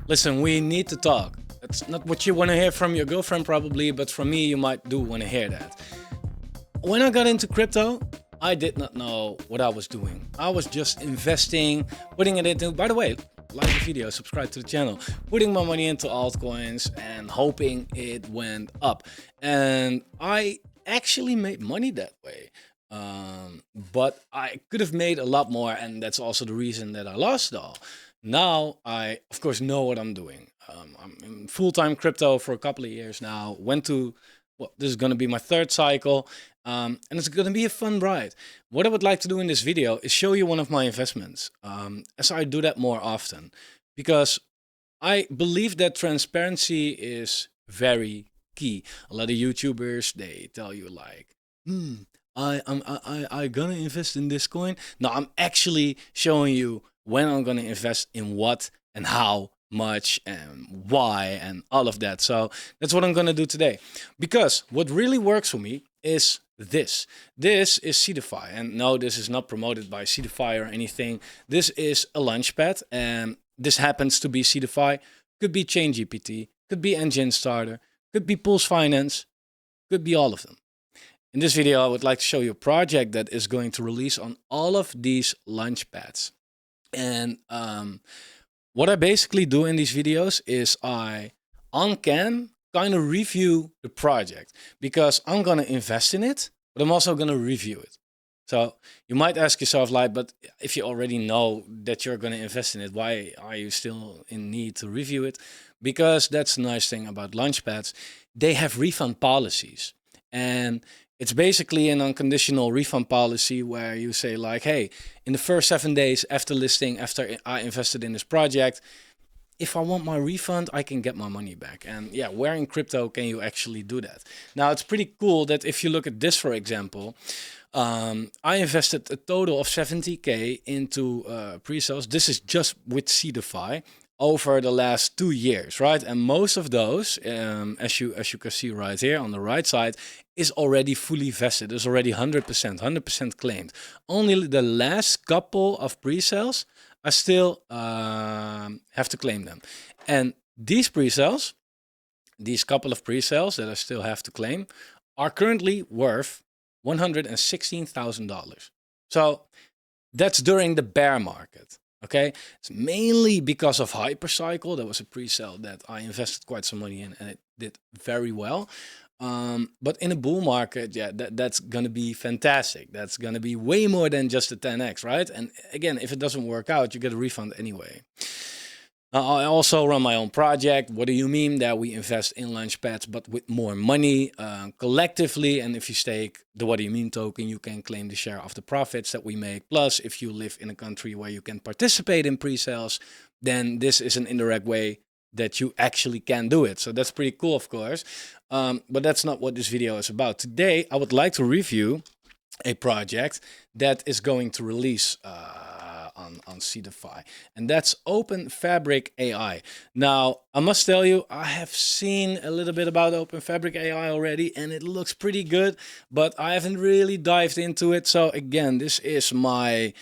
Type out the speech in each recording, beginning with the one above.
Listen, we need to talk. That's not what you want to hear from your girlfriend, probably, but from me, you might do want to hear that. When I got into crypto, I did not know what I was doing. I was just investing, putting it into, by the way, like the video, subscribe to the channel, putting my money into altcoins and hoping it went up. And I actually made money that way. But I could have made a lot more, and that's also the reason that I lost it all. Now I, of course, know what I'm doing. I'm in full-time crypto for a couple of years now. Went to, well, this is going to be my third cycle, and it's going to be a fun ride. What I would like to do in this video is show you one of my investments, as I do that more often, because I believe that transparency is very key. A lot of YouTubers, they tell you like, I gonna invest in this coin. No, I'm actually showing you when I'm gonna invest in what and how much and why and all of that. So that's what I'm gonna do today. Because what really works for me is this. This is Seedify. And no, this is not promoted by Seedify or anything. This is a launchpad, and this happens to be Seedify. Could be ChainGPT, could be Enjinstarter, could be Poolz Finance, could be all of them. In this video, I would like to show you a project that is going to release on all of these launchpads. And what I basically do in these videos is I, on cam, kind of review the project, because I'm going to invest in it, but I'm also going to review it. So you might ask yourself, like, but if you already know that you're going to invest in it, why are you still in need to review it? Because that's the nice thing about launchpads. They have refund policies. And it's basically an unconditional refund policy where you say like, hey, in the first 7 days after listing, after I invested in this project, if I want my refund, I can get my money back. And yeah, where in crypto can you actually do that? Now, it's pretty cool that if you look at this, for example, I invested a total of 70K into pre-sales. This is just with Seedify over the last 2 years, right? And most of those, as you can see right here on the right side, is already fully vested. It's already 100% claimed. Only the last couple of pre-sales, I still have to claim them. And these pre-sales, these couple of pre-sales that I still have to claim, are currently worth $116,000. So that's during the bear market. Okay, it's mainly because of Hypercycle. That was a pre-sale that I invested quite some money in, and it did very well. But in a bull market, yeah, that's gonna be fantastic. That's gonna be way more than just a 10x, right? And again, if it doesn't work out, you get a refund anyway. I also run my own project. What do you mean? That we invest in Launchpads, but with more money collectively. And if you stake the What Do You Mean token, you can claim the share of the profits that we make. Plus, if you live in a country where you can participate in pre-sales, then this is an indirect way that you actually can do it. So that's pretty cool, of course. But that's not what this video is about. Today, I would like to review a project that is going to release on Seedify, and that's Openfabric AI. Now, I must tell you, I have seen a little bit about Openfabric AI already, and it looks pretty good, but I haven't really dived into it. So again, this is my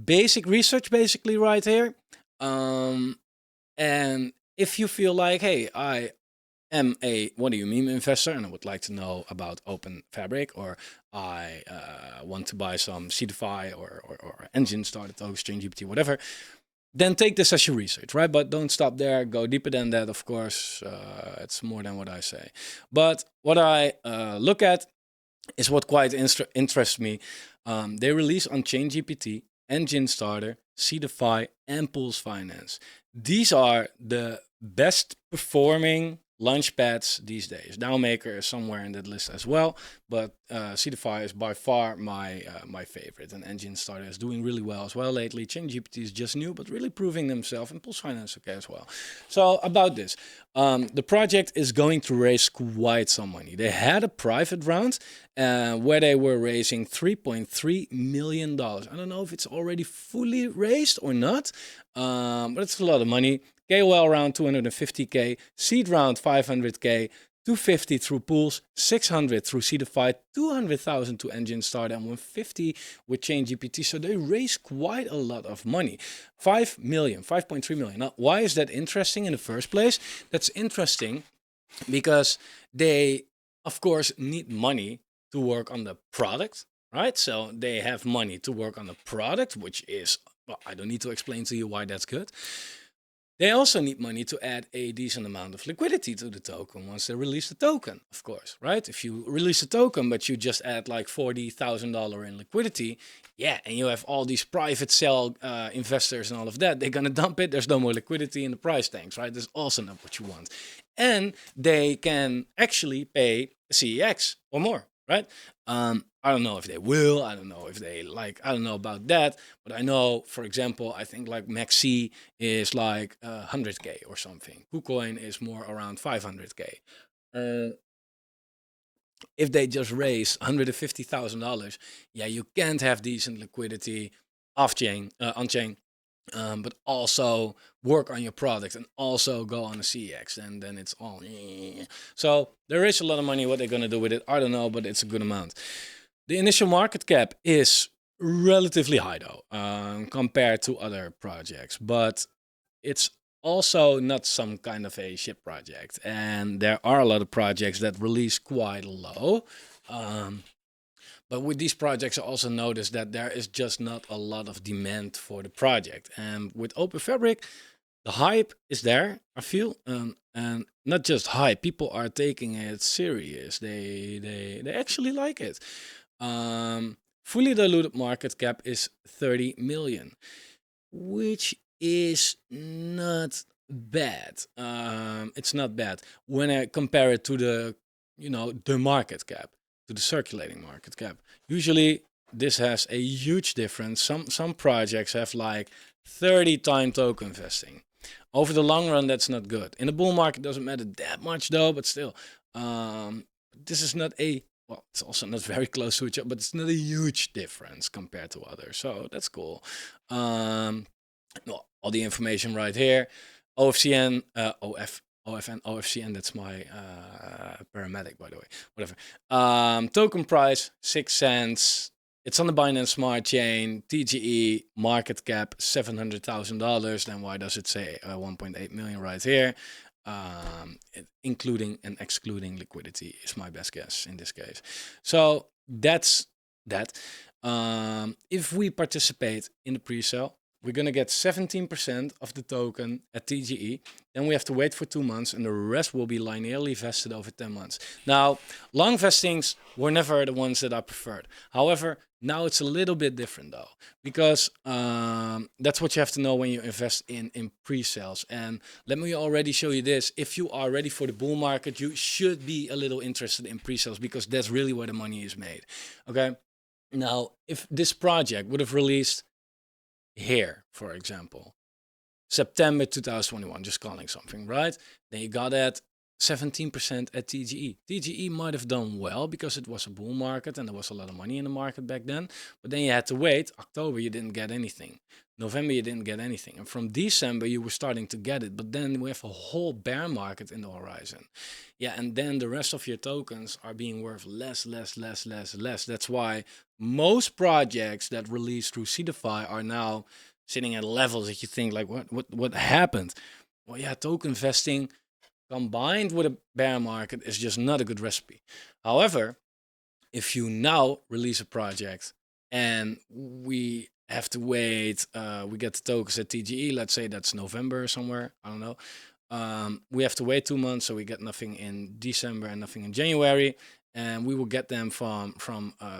basic research basically right here. And if you feel like, hey, I am a What Do You Mean investor, and I would like to know about Openfabric, or I want to buy some Seedify or Enjinstarter tokens, ChainGPT, whatever, then take this as your research, right? But don't stop there. Go deeper than that, of course. It's more than what I say. But what I look at is what quite interests me. They release on ChainGPT, Enjinstarter, Seedify, and Poolz Finance. These are the best performing launchpads these days. Dowmaker is somewhere in that list as well, but Seedify is by far my favorite, and Enjinstarter is doing really well as well lately. ChainGPT is just new, but really proving themselves, and Poolz Finance okay as well. So about this, the project is going to raise quite some money. They had a private round where they were raising $3.3 million. I don't know if it's already fully raised or not, but it's a lot of money. KOL round 250K, seed round 500K, 250 through Poolz, 600 through Seedify, 200,000 to Enjinstarter, and 150 with ChainGPT. So they raised quite a lot of money. 5 million, 5.3 million. Now, why is that interesting in the first place? That's interesting because they, of course, need money to work on the product, right? So they have money to work on the product, which is, well, I don't need to explain to you why that's good. They also need money to add a decent amount of liquidity to the token once they release the token, of course, right? If you release a token, but you just add like $40,000 in liquidity, yeah, and you have all these private sell investors and all of that, they're going to dump it. There's no more liquidity in the price tanks, right? That's also not what you want. And they can actually pay CEX or more, right? I don't know if they will. I don't know if they like. I don't know about that. But I know, for example, I think like Maxi is like 100K or something. Kucoin is more around 500K. If they just raise $150,000, yeah, you can't have decent liquidity off chain, on chain, but also work on your product and also go on a CX, and then it's all. So there is a lot of money. What they're gonna do with it, I don't know, but it's a good amount. The initial market cap is relatively high though, compared to other projects, but it's also not some kind of a shit project. And there are a lot of projects that release quite low. But with these projects, I also noticed that there is just not a lot of demand for the project. And with Openfabric, the hype is there, I feel, and not just hype. People are taking it serious. They actually like it. Fully diluted market cap is 30 million, which is not bad. It's not bad when I compare it to the, the market cap, to the circulating market cap. Usually this has a huge difference. Some projects have like 30 time token vesting. Over the long run, that's not good. In the bull market, doesn't matter that much though, but still, this is not a, well, it's also not very close to each other, but it's not a huge difference compared to others. So that's cool. Well, all the information right here. OFCN, OFN, OFCN, that's my paramedic, by the way, whatever. Token price, 6 cents. It's on the Binance Smart Chain, TGE, market cap, $700,000. Then why does it say 1.8 million right here? Including and excluding liquidity is my best guess in this case. So that's that. If we participate in the pre-sale, we're going to get 17% of the token at TGE. Then we have to wait for 2 months, and the rest will be linearly vested over 10 months. Now, long vestings were never the ones that I preferred. However, now it's a little bit different though, because that's what you have to know when you invest in pre-sales. And let me already show you this. If you are ready for the bull market, you should be a little interested in pre-sales, because that's really where the money is made. Okay. Now, if this project would have released here, for example, September 2021, just calling something, right? Then you got at 17% at TGE. TGE might have done well because it was a bull market and there was a lot of money in the market back then. But then you had to wait. October, you didn't get anything. November, you didn't get anything. And from December, you were starting to get it. But then we have a whole bear market in the horizon. Yeah, and then the rest of your tokens are being worth less. That's why most projects that release through Seedify are now sitting at levels that you think like, what happened? Well, yeah, token vesting combined with a bear market is just not a good recipe. However, if you now release a project and we have to wait, we get the tokens at TGE, let's say that's November somewhere, I don't know. We have to wait 2 months, so we get nothing in December and nothing in January, and we will get them from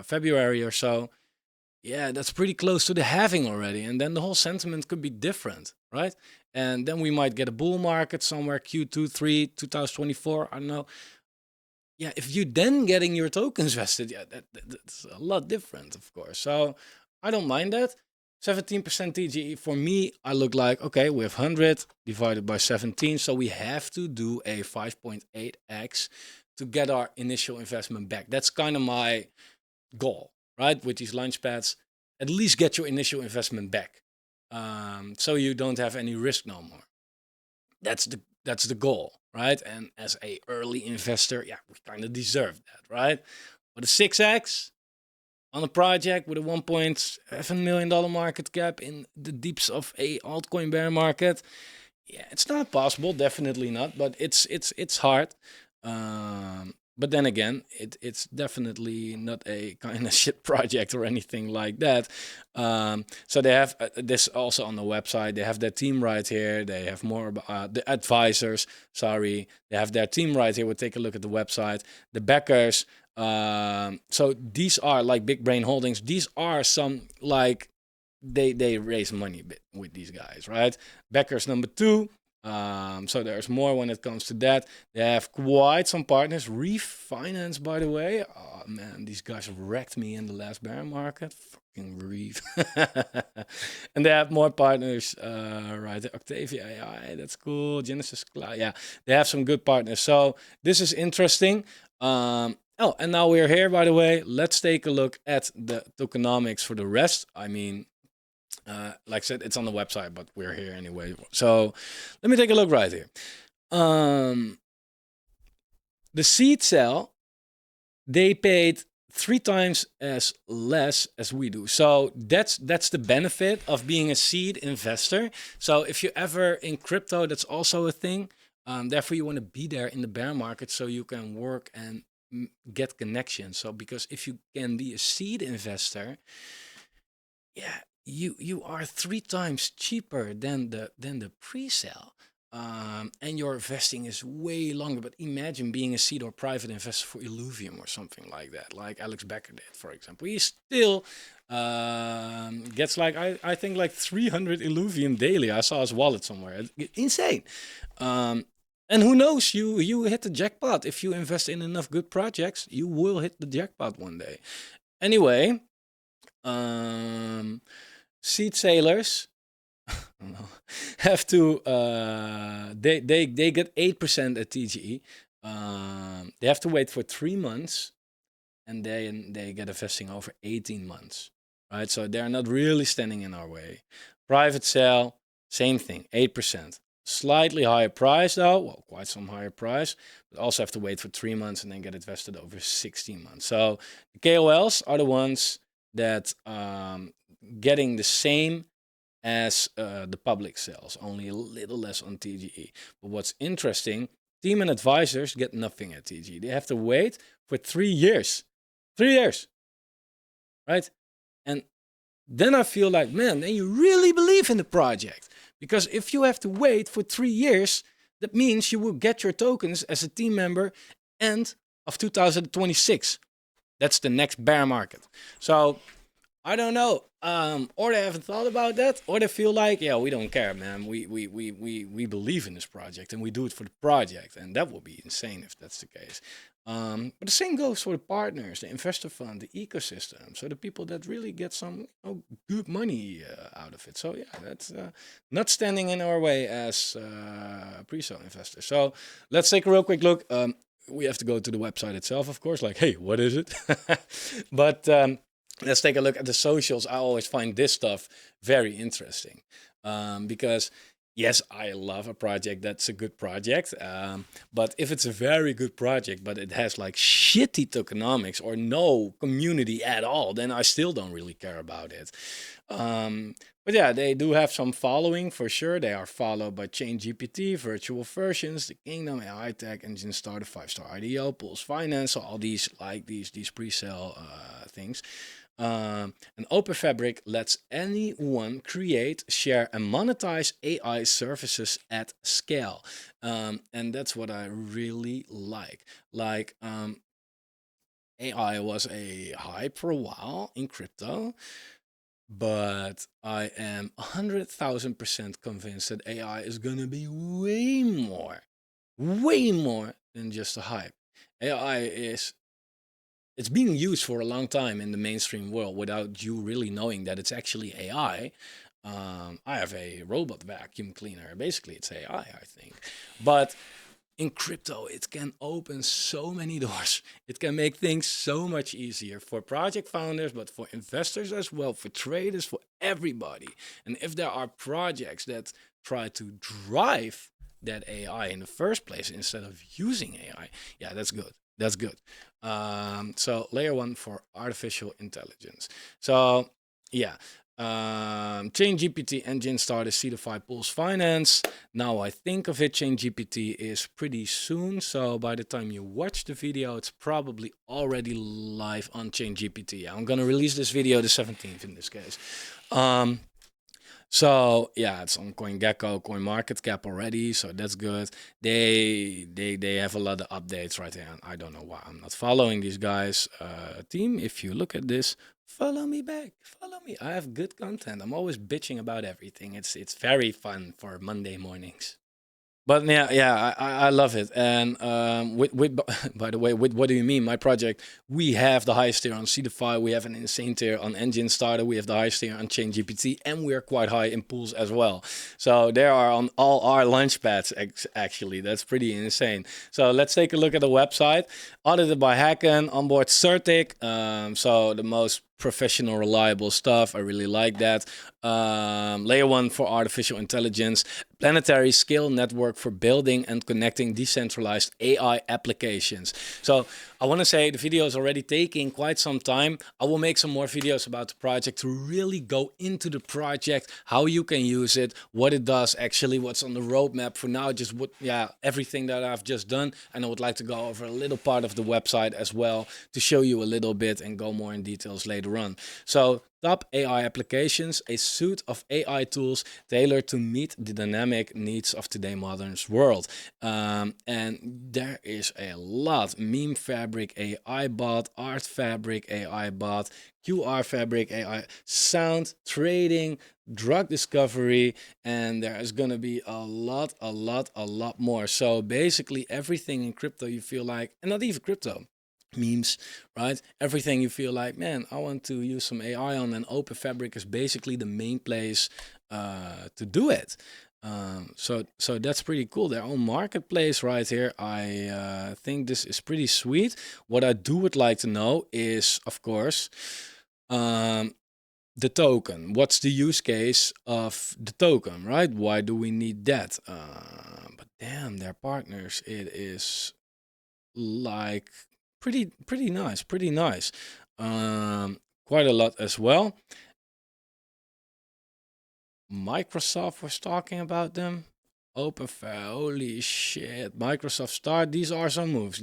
February or so. Yeah, that's pretty close to the halving already. And then the whole sentiment could be different, right? And then we might get a bull market somewhere Q2, 3, 2024. I don't know. Yeah, if you then getting your tokens vested, yeah, that's a lot different, of course. So I don't mind that. 17% TGE for me, I look like, okay, we have 100 divided by 17. So we have to do a 5.8x to get our initial investment back. That's kind of my goal, right? With these Launchpads, at least get your initial investment back. So you don't have any risk no more. That's the goal, right? And as a early investor, yeah, we kind of deserve that, right? But a 6x on a project with a $1.7 million market cap in the deeps of a altcoin bear market, yeah, it's not possible, definitely not. But it's hard. But then again, it's definitely not a kind of shit project or anything like that. So they have this also on the website. They have their team right here. They have more about the advisors. Sorry, they have their team right here. We'll take a look at the website. The backers. So these are like big brain holdings. These are some like they raise money a bit with these guys, right? Backers number 2. So there's more when it comes to that. They have quite some partners. Refinance, by the way. Oh man, these guys wrecked me in the last bear market. Fucking Reef. And they have more partners, right? Octavia AI, that's cool. Genesis Cloud, yeah. They have some good partners. So this is interesting. Oh, and now we're here, by the way. Let's take a look at the tokenomics for the rest. I mean, like I said, it's on the website, but we're here anyway. So let me take a look right here. The seed sale, they paid 3 times as less as we do. So that's the benefit of being a seed investor. So if you ever in crypto, that's also a thing. Therefore, you want to be there in the bear market so you can work and get connections. So because if you can be a seed investor, yeah, you are 3 times cheaper than the pre-sale. And your investing is way longer. But imagine being a seed or private investor for Illuvium or something like that, like Alex Becker did, for example. He still gets like I think like 300 Illuvium daily. I saw his wallet somewhere. Insane. And who knows, you hit the jackpot. If you invest in enough good projects, you will hit the jackpot one day. Anyway, seed sailors have to they get 8% at TGE. They have to wait for 3 months, and then they get a vesting over 18 months, right? So they're not really standing in our way. Private sale, same thing, 8%. Slightly higher price though, well, quite some higher price, but also have to wait for 3 months and then get it vested over 16 months. So the KOLs are the ones that getting the same as the public sales, only a little less on TGE. But what's interesting, team and advisors get nothing at TGE. They have to wait for 3 years. 3 years, right? And then I feel like, man, then you really believe in the project. Because if you have to wait for 3 years, that means you will get your tokens as a team member end of 2026. That's the next bear market. So I don't know. Or they haven't thought about that, or they feel like, yeah, we don't care, man. We believe in this project and we do it for the project, and that would be insane if that's the case. But the same goes for the partners, the investor fund, the ecosystem. So the people that really get some good money out of it. So yeah, that's not standing in our way as pre-sale investors. So let's take a real quick look. We have to go to the website itself, of course. Like, hey, what is it? But let's take a look at the socials. I always find this stuff very interesting because, yes, I love a project that's a good project. But if it's a very good project, but it has like shitty tokenomics or no community at all, then I still don't really care about it. But yeah, they do have some following for sure. They are followed by ChainGPT, Virtual Versions, The Kingdom, AI Tech, Enjinstarter, 5-star IDO, Poolz Finance, so all these like these pre-sale things. And Openfabric lets anyone create, share, and monetize AI services at scale. And that's what I really like. Like, AI was a hype for a while in crypto, but I am 100,000% convinced that AI is going to be way more than just a hype. AI is it's being used for a long time in the mainstream world without you really knowing that it's actually AI. I have a robot vacuum cleaner. Basically, it's AI, I think. But in crypto, it can open so many doors. It can make things so much easier for project founders, but for investors as well, for traders, for everybody. And if there are projects that try to drive that AI in the first place instead of using AI. Yeah, that's good. That's good. So layer one for artificial intelligence. So yeah, ChainGPT, Enjinstarter, Seedify, Poolz Finance. Now I think of it, ChainGPT is pretty soon. So by the time you watch the video, it's probably already live on ChainGPT. I'm gonna release this video the 17th in this case. So yeah, it's on CoinGecko, CoinMarketCap already, so that's good. They have a lot of updates right here, and I don't know why I'm not following these guys. Team, if you look at this, follow me back, follow me. I have good content. I'm always bitching about everything. It's very fun for Monday mornings. But yeah, I love it. And with by the way, with what do you mean? My project, we have the highest tier on Seedify, we have an insane tier on Enjinstarter, we have the highest tier on ChainGPT, and we're quite high in Poolz as well. So they are on all our Launchpads. Actually, that's pretty insane. So let's take a look at the website. Audited by Hacken, onboard Certic. So the most professional, reliable stuff. I really like that. Layer one for artificial intelligence, planetary scale network for building and connecting decentralized AI applications. So I want to say the video is already taking quite some time. I will make some more videos about the project to really go into the project, how you can use it, what it does actually, what's on the roadmap. For now, just everything that I've just done. And I would like to go over a little part of the website as well to show you a little bit and go more in details later on. So top AI applications, a suite of AI tools tailored to meet the dynamic needs of today's modern world. And there is a lot. Meme Fabric AI bot, Art Fabric AI bot, QR Fabric AI, sound trading, drug discovery, and there is going to be a lot more. So basically everything in crypto you feel like, and not even crypto, memes, right? Everything you feel like, man, I want to use some AI on, and Openfabric is basically the main place to do it. So that's pretty cool. Their own marketplace right here. I think this is pretty sweet. What I would like to know is, of course, the token. What's the use case of the token, right? Why do we need that? But damn, their partners, it is like pretty nice. Quite a lot as well. Microsoft was talking about them. Holy shit, Microsoft Start. These are some moves,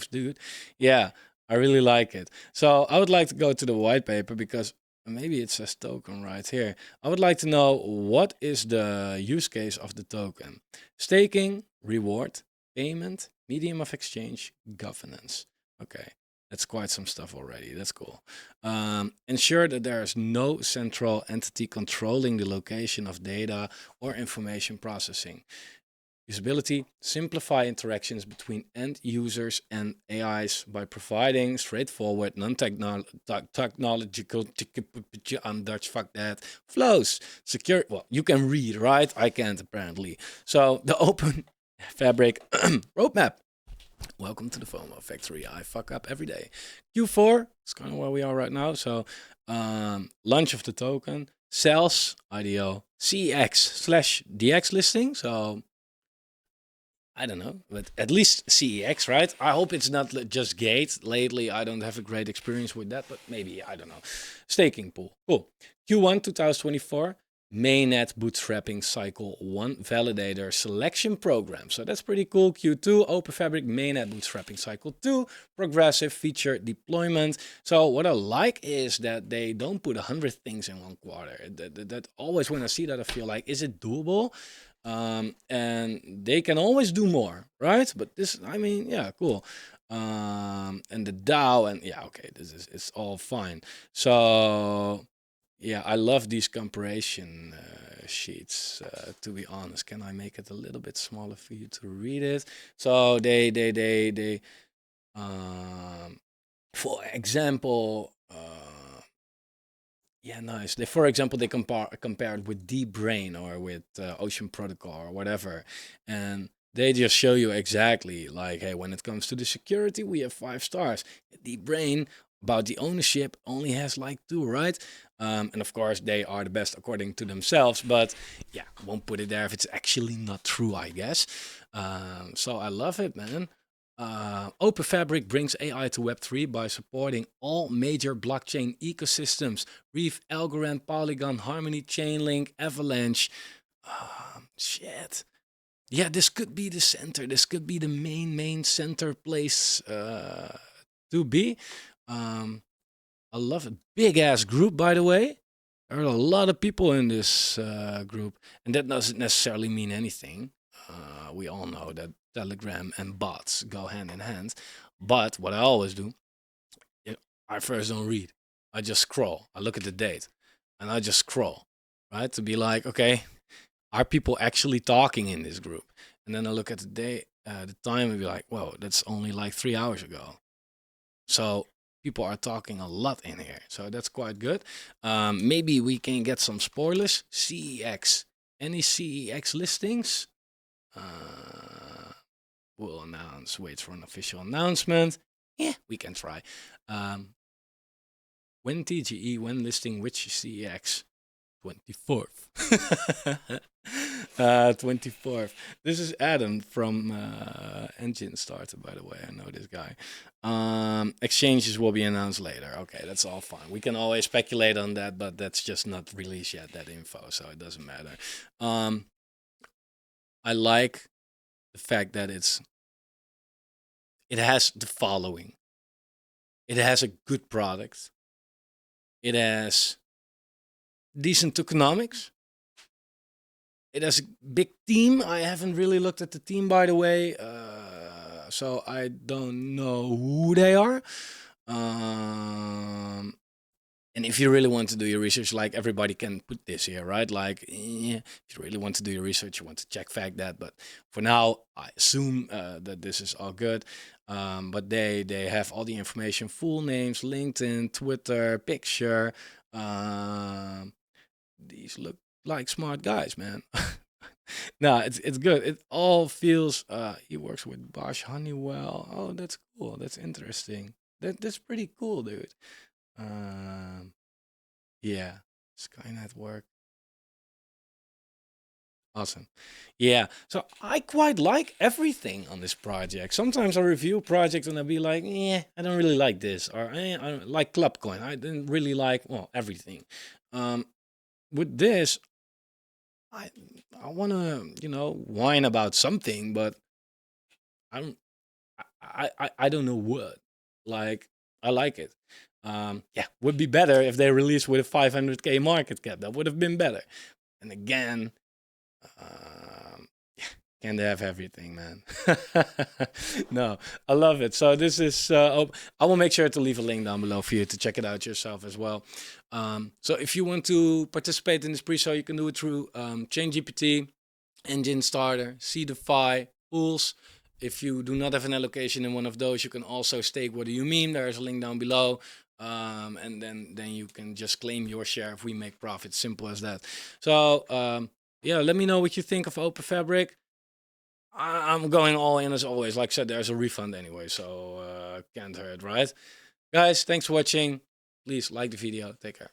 dude. Yeah, I really like it. So I would like to go to the white paper, because maybe it says token right here. I would like to know, what is the use case of the token? Staking, reward, payment, medium of exchange, governance. Okay, that's quite some stuff already. That's cool. Ensure that there is no central entity controlling the location of data or information processing. Usability, simplify interactions between end users and AIs by providing straightforward, non-technological, I'm Dutch, fuck that, flows. Secure, well, you can read, right? I can't apparently. So the Open Fabric roadmap. Welcome to the Fomo Factory. I fuck up every day. Q4, it's kind of where we are right now. So launch of the token, sales, IDO, CEX/DX listing. So I don't know, but at least CEX, right? I hope it's not just Gate. Lately, I don't have a great experience with that, but maybe, I don't know. Staking pool, cool. Q1 2024, mainnet bootstrapping cycle 1 validator selection program. So that's pretty cool. Q2, Openfabric mainnet bootstrapping cycle 2, progressive feature deployment. So what I like is that they don't put 100 things in one quarter. That always, when I see that, I feel like, is it doable? And they can always do more, right? But this, I mean, yeah, cool. And the DAO, and yeah, okay, it's all fine. So yeah, I love these comparison sheets. To be honest, can I make it a little bit smaller for you to read it? So they for example, yeah, nice. For example, they compared with Deep Brain or with Ocean Protocol or whatever, and they just show you exactly like, hey, when it comes to the security, we have 5 stars. Deep Brain about the ownership only has like 2, right? And of course, they are the best according to themselves. But yeah, won't put it there if it's actually not true, I guess. So I love it, man. Openfabric brings AI to Web3 by supporting all major blockchain ecosystems: Reef, Algorand, Polygon, Harmony, Chainlink, Avalanche. Shit. Yeah, this could be the center. This could be the main center place to be. Um, I love a big ass group, by the way. There are a lot of people in this group, and that doesn't necessarily mean anything. We all know that Telegram and bots go hand in hand. But what I always do, I first don't read. I just scroll. I look at the date, and I just scroll, right, to be like, okay, are people actually talking in this group? And then I look at the day, the time, and be like, whoa, that's only like 3 hours ago. So people are talking a lot in here. So that's quite good. Maybe we can get some spoilers. CEX. Any CEX listings? We'll announce. Wait for an official announcement. Yeah, we can try. When TGE, when listing which CEX? 24th. 24th. This is Adam from Enjinstarter, by the way. I know this guy. Exchanges will be announced later. Okay, that's all fine. We can always speculate on that, but that's just not released yet, that info, so it doesn't matter. I like the fact that it has the following. It has a good product. It has decent tokenomics. It has a big team. I haven't really looked at the team, by the way, so I don't know who they are. And if you really want to do your research, like, everybody can put this here, right? Like, if you really want to do your research, you want to check fact that. But for now, I assume that this is all good. But they have all the information: full names, LinkedIn, Twitter, picture. These look like smart guys, man. No, it's good. It all feels. He works with Bosch Honeywell. Oh, that's cool. That's interesting. That's pretty cool, dude. Um, yeah, Sky Network. Awesome. Yeah. So I quite like everything on this project. Sometimes I review projects and I'll be like, yeah, I don't really like this, or I don't like Clubcoin. I didn't really like, well, everything. With this, I I want to, whine about something, but I don't I don't know what. Like, I like it. Yeah, would be better if they released with a 500K market cap. That would have been better. And again, yeah, can't have everything, man. No, I love it. So this is. I will make sure to leave a link down below for you to check it out yourself as well. So if you want to participate in this pre-show, you can do it through ChainGPT, Enjinstarter, Seedify, Poolz. If you do not have an allocation in one of those, you can also stake What Do You Mean? There's a link down below. And then you can just claim your share if we make profit. Simple as that. So yeah, let me know what you think of Openfabric. I'm going all in as always. Like I said, there's a refund anyway, so can't hurt, right? Guys, thanks for watching. Please like the video. Take care.